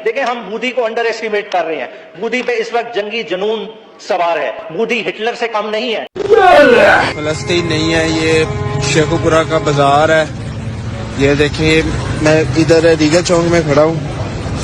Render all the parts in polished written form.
देखिए, हम मोदी को अंडर एस्टिमेट कर रहे हैं। मोदी पे इस वक्त जंगी जुनून सवार है। मोदी हिटलर से कम नहीं है। फलस्तीन नहीं है, ये शेखुपुरा का बाजार है। ये देखिए, मैं इधर रीगा चौक में खड़ा हूँ।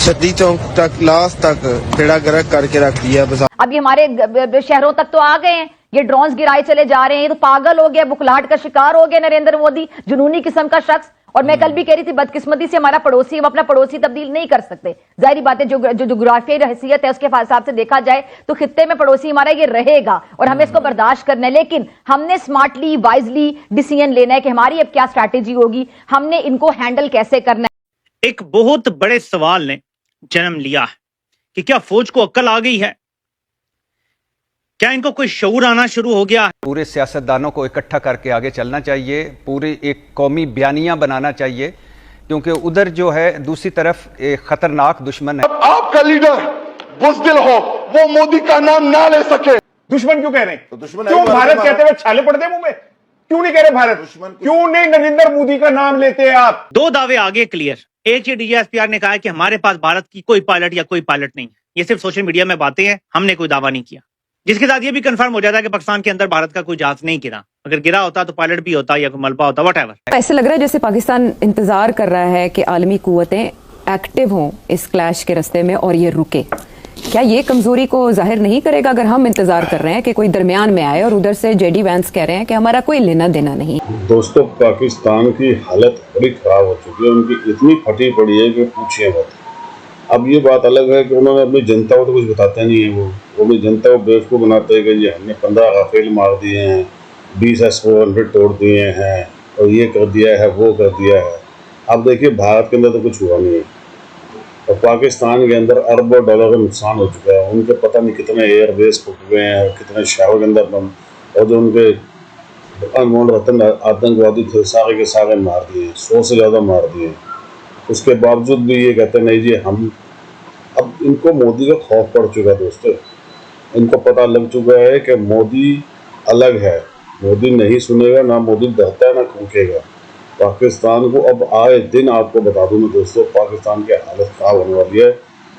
सदी चौक तक लास्ट तक बेड़ा गर्क करके रख दिया बाजार। अब ये हमारे शहरों तक तो आ गए हैं, ये ड्रोन्स गिराए चले जा रहे हैं। ये तो पागल हो गया, बुखलाहट का शिकार हो गया नरेंद्र मोदी, जुनूनी किस्म का शख्स। और मैं कल भी कह रही थी, बदकिस्मती से हमारा पड़ोसी, हम अपना पड़ोसी तब्दील नहीं कर सकते। जाहिर बात है, जो जोग्राफियाई हैसियत है उसके हिसाब से देखा जाए तो खित्ते में पड़ोसी हमारा ये रहेगा और हमें इसको बर्दाश्त करना है। लेकिन हमने स्मार्टली, वाइजली डिसीजन लेना है कि हमारी अब क्या स्ट्रैटेजी होगी, हमने इनको हैंडल कैसे करना है। एक बहुत बड़े सवाल ने जन्म लिया है कि क्या फौज को अक्ल आ गई है? क्या इनको कोई शऊर आना शुरू हो गया है? पूरे सियासतदानों को इकट्ठा करके आगे चलना चाहिए, पूरी एक कौमी बयानिया बनाना चाहिए, क्योंकि उधर जो है दूसरी तरफ एक खतरनाक दुश्मन है। आपका लीडर बुज़दिल हो, वो मोदी का नाम ना ले सके। दुश्मन क्यों कह रहे हैं? तो दुश्मन क्यों भारत कहते हुए छाले पड़ते मुंह में? क्यों नहीं कह रहे भारत? क्यों नहीं नरेंद्र मोदी का नाम लेते आप? दो दावे आगे क्लियर। एक, ये डीजीएसपीआर ने कहा है कि हमारे पास भारत की कोई पायलट या कोई पायलट नहीं है। ये सिर्फ सोशल मीडिया में बातें हैं, हमने कोई दावा नहीं किया। जिसके साथ ये भी कंफर्म हो जाता है कि पाकिस्तान के अंदर भारत का कोई जहाज नहीं गिरा। अगर गिरा होता तो पायलट भी होता या कोई मलबा होता, व्हाटएवर। ऐसे लग रहा है जैसे पाकिस्तान इंतजार कर रहा है कि आलमी कुव्वतें एक्टिव हों इस क्लैश के रास्ते में और ये रुके। क्या ये कमजोरी को जाहिर नहीं करेगा अगर हम इंतजार कर रहे हैं कि कोई दरमियान में आए और उधर से जेडी वैंस कह रहे हैं कि हमारा कोई लेना देना नहीं? दोस्तों, पाकिस्तान की हालत बड़ी खराब हो चुकी है। उनकी इतनी फटी पड़ी है कि पूछिए मत। अब ये बात अलग है कि उन्होंने अपनी जनता को तो कुछ बताते नहीं है। वो अपनी जनता को बेवकूफ़ बनाते हैं कि जी हमने 15 राफेल मार दिए हैं, 20 S-400 तोड़ दिए हैं और ये कर दिया है, वो कर दिया है। अब देखिए, भारत के अंदर तो कुछ हुआ नहीं है और पाकिस्तान के अंदर अरबों डॉलर का नुकसान हो चुका है। उनके पता नहीं कितने एयरबेस फूट गए हैं, कितने शहरों के अंदर बम, और जो उनके अनमोल रतन आतंकवादी थे सारे के सारे मार दिए, 100 से ज़्यादा मार दिए। उसके बावजूद भी ये कहते नहीं जी हम, अब इनको मोदी का खौफ पड़ चुका है दोस्तों। इनको पता लग चुका है कि मोदी अलग है, मोदी नहीं सुनेगा, ना मोदी डरता है ना खूंकेगा। पाकिस्तान को अब आए दिन, आपको बता दूं मैं दोस्तों, पाकिस्तान की हालत खराब होने वाली है।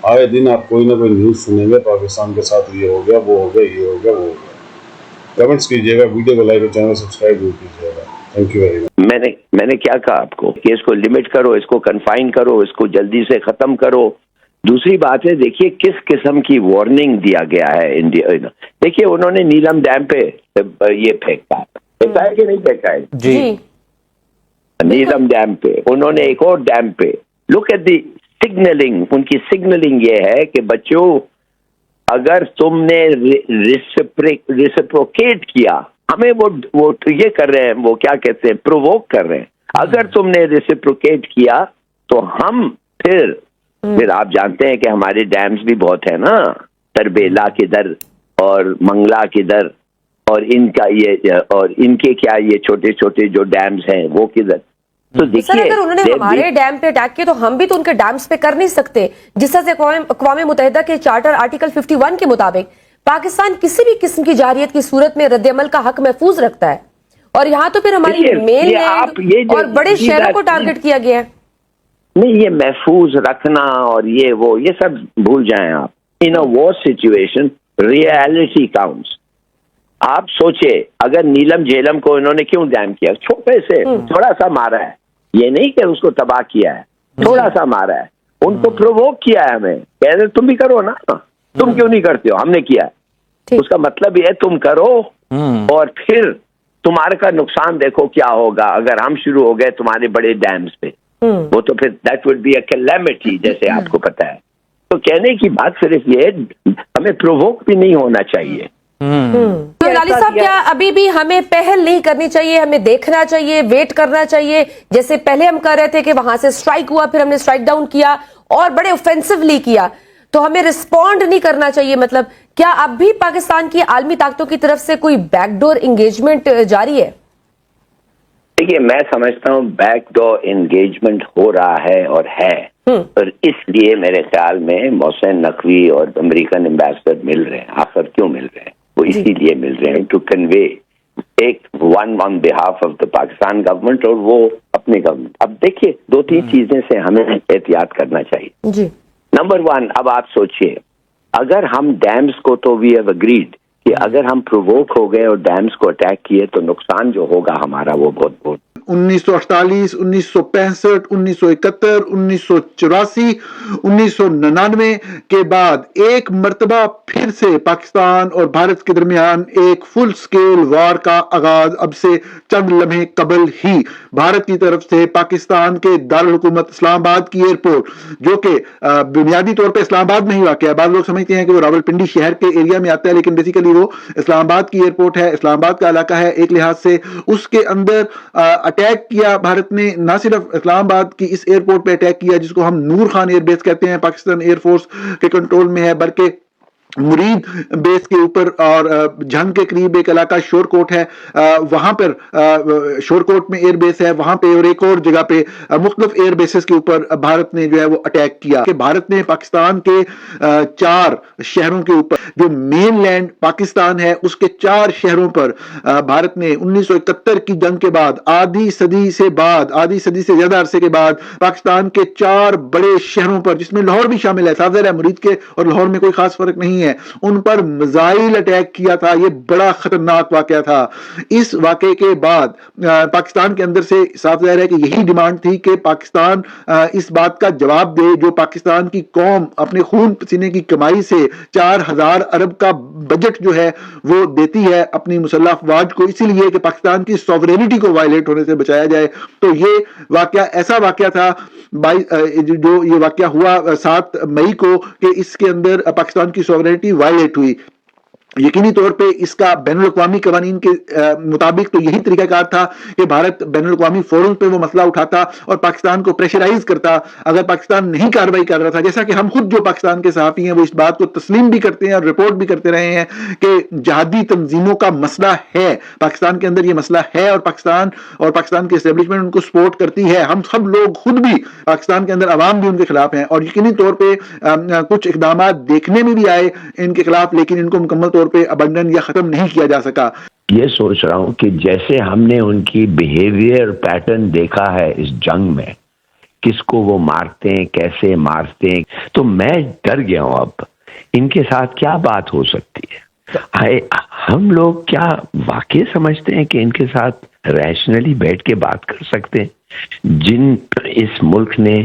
आए दिन आप कोई ना कोई न्यूज़ सुनेंगे, पाकिस्तान के साथ ये हो गया, वो हो गया, ये हो गया, वो हो गया। कमेंट्स कीजिएगा, वीडियो को लाइक और चैनल सब्सक्राइब भी कीजिएगा। Thank you very much. मैंने क्या कहा आपको कि इसको लिमिट करो, इसको कन्फाइन करो, इसको जल्दी से खत्म करो। दूसरी बात है, देखिए किस किस्म की वार्निंग दिया गया है इंडिया। देखिए, उन्होंने नीलम डैम पे ये फेंका है कि नहीं फेंका है? जी, नीलम डैम पे उन्होंने एक और डैम पे। Look at the signalling. उनकी सिग्नलिंग ये है कि बच्चों, अगर तुमने रिसिप्रोकेट किया, हमें वो ये कर रहे हैं, वो क्या कहते हैं, प्रोवोक कर रहे हैं। अगर तुमने रिसिप्रोकेट किया तो हम फिर आप जानते हैं कि हमारे डैम्स भी बहुत है ना, तरबेला किधर और मंगला किधर, और इनका ये और इनके क्या ये छोटे छोटे जो डैम्स हैं वो किधर। तो देखिए, अगर उन्होंने हमारे डैम पे अटैक किया तो हम भी तो उनके डैम्स पे कर नहीं सकते। जिस तरह से अक़वाम मुत्तहिदा के चार्टर आर्टिकल 51 के मुताबिक पाकिस्तान किसी भी किस्म की जारियत की सूरत में रद्द-ए-अमल का हक महफूज रखता है, और यहाँ तो फिर हमारी मेन लैंड और बड़े शहरों को टारगेट किया गया है। नहीं, ये महफूज रखना और ये सब भूल जाएं आप। In a war situation reality counts. आप सोचे, अगर नीलम झेलम को इन्होंने क्यों डैम किया? छोटे से थोड़ा सा मारा है, ये नहीं कि उसको तबाह किया है, थोड़ा सा मारा है। उनको प्रोवोक किया है, हमें कह रहे तुम भी करो ना, तुम क्यों नहीं करते हो? हमने किया है। उसका मतलब ये है तुम करो और फिर तुम्हारे का नुकसान देखो क्या होगा अगर हम शुरू हो गए तुम्हारे बड़े डैम्स पे। वो तो फिर that would be a calamity, जैसे आपको पता है। तो कहने की बात सिर्फ ये, हमें प्रोवोक भी नहीं होना चाहिए। तो लाली साहब, क्या अभी भी हमें पहल नहीं करनी चाहिए? हमें देखना चाहिए, वेट करना चाहिए, जैसे पहले हम कर रहे थे कि वहां से स्ट्राइक हुआ, फिर हमने स्ट्राइक डाउन किया और बड़े ऑफेंसिवली किया, तो हमें रिस्पॉन्ड नहीं करना चाहिए? मतलब क्या अब भी पाकिस्तान की आलमी ताकतों की तरफ से कोई बैकडोर एंगेजमेंट जारी है? देखिए, मैं समझता हूँ बैकडोर एंगेजमेंट हो रहा है और है, और इसलिए मेरे ख्याल में मोहसिन नकवी और अमेरिकन एम्बेसडर मिल रहे हैं। आखिर क्यों मिल रहे हैं? वो इसीलिए मिल रहे हैं टू कन्वे एक one on behalf of the Pakistan government और वो अपनी गवर्नमेंट। अब देखिए, 2-3 चीजें से हमें एहतियात करना चाहिए। जी। नंबर वन, अब आप सोचिए, अगर हम डैम्स को, तो वी हैव अग्रीड कि अगर हम प्रोवोक हो गए और डैम्स को अटैक किए तो नुकसान जो होगा हमारा वो बहुत बहुत 1948, 1965, 1971, 1984, 1999 के बाद एक मर्तबा फिर से पाकिस्तान और भारत के दरमियान एक फुल स्केल वार का आगाज अब से चंद लम्हे कबल ही भारत की तरफ से पाकिस्तान के दारुल हुकूमत इस्लामाबाद की एयरपोर्ट, जो कि बुनियादी तौर पे इस्लामाबाद में ही वाक़ है, बाद लोग समझते हैं कि वो रावलपिंडी शहर के एरिया में आता है, लेकिन बेसिकली वो इस्लामाबाद की एयरपोर्ट है, इस्लामाबाद का इलाका है एक लिहाज से। उसके अंदर अटैक किया भारत ने, ना सिर्फ इस्लामाबाद की इस एयरपोर्ट पे अटैक किया जिसको हम नूर खान एयरबेस कहते हैं, पाकिस्तान एयरफोर्स के कंट्रोल में है, बल्कि मुरीद बेस के ऊपर और झंग के करीब एक इलाका शोरकोट है, वहां पर शोरकोट में एयर बेस है, वहां पे और एक और जगह पे मुख्तलिफ एयर बेसेस के ऊपर भारत ने जो है वो अटैक किया। कि भारत ने पाकिस्तान के 4 शहरों के ऊपर, जो मेन लैंड पाकिस्तान है उसके 4 शहरों पर भारत ने 1971 की जंग के बाद, आधी सदी से ज्यादा अरसे के बाद पाकिस्तान के 4 बड़े शहरों पर, जिसमें लाहौर भी शामिल है, साफ है मुरीद के और लाहौर में कोई खास फर्क नहीं है, उन पर मिसाइल अटैक किया था। यह बड़ा खतरनाक वाकया था। इस वाकये के बाद पाकिस्तान के अंदर से साफ जाहिर है कि यही डिमांड थी कि पाकिस्तान इस बात का जवाब दे जो पाकिस्तान की कौम अपने खून पसीने की कमाई से 4000 अरब का बजट जो है वो देती है अपनी मुसल्लह अफवाज को, इसीलिए कि पाकिस्तान की सॉवरेनिटी को वायलेट होने से बचाया जाए। तो ये वाकया ऐसा वाकया था जो ये वाकया हुआ 7 मई को, कि इसके अंदर पाकिस्तान की सॉवरेनिटी वायलेट हुई। यकीनी तौर पे इसका बैनुल अक़वामी कवानीन के मुताबिक तो यही तरीकाकार था कि भारत बैनुल अक़वामी फोरम पे वो मसला उठाता और पाकिस्तान को प्रेशराइज करता। अगर पाकिस्तान नहीं कार्रवाई कर रहा था, जैसा कि हम खुद जो पाकिस्तान के सहाफ़ी हैं वो इस बात को तस्लीम भी करते हैं और रिपोर्ट भी करते रहे हैं कि जहादी तंजीमों का मसला है पाकिस्तान के अंदर, ये मसला है और पाकिस्तान की एस्टेब्लिशमेंट उनको सपोर्ट करती है। हम सब लोग खुद भी पाकिस्तान के अंदर अवाम भी उनके खिलाफ हैं और यकीनी तौर पर कुछ इकदाम देखने में भी आए इनके खिलाफ, लेकिन इनको मुकम्मल पे अबंडन या खत्म नहीं किया जा सका। ये सोच रहा हूं कि जैसे हमने उनकी बिहेवियर पैटर्न देखा है इस जंग में, किसको वो मारते हैं, कैसे मारते हैं, तो मैं डर गया हूं अब इनके साथ क्या बात हो सकती है। हम लोग क्या वाकई समझते हैं कि इनके साथ रैशनली बैठ के बात कर सकते हैं, जिन इस मुल्क ने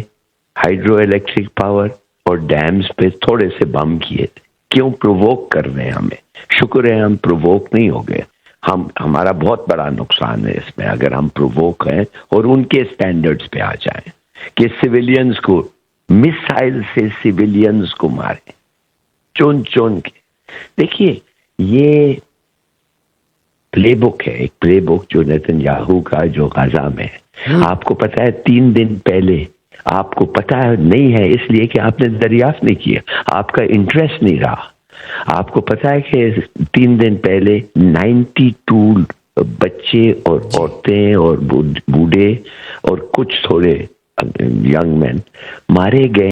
हाइड्रो इलेक्ट्रिक पावर और डैम्स पे थोड़े से बम किए थे। क्यों प्रोवोक कर रहे हैं हमें? शुक्र है हम प्रोवोक नहीं हो गए। हमारा बहुत बड़ा नुकसान है इसमें अगर हम प्रोवोक हैं और उनके स्टैंडर्ड्स पे आ जाएं कि सिविलियंस को मिसाइल से सिविलियंस को मारे चुन चुन के। देखिए ये प्लेबुक है, एक प्लेबुक जो नेतन्याहू का जो गाजा में है। आपको पता है 3 दिन पहले, आपको पता है नहीं है इसलिए कि आपने दरियाफ्त नहीं किया, आपका इंटरेस्ट नहीं रहा। आपको पता है कि 3 दिन पहले 92 बच्चे और औरतें और बूढ़े और कुछ थोड़े यंग मैन मारे गए।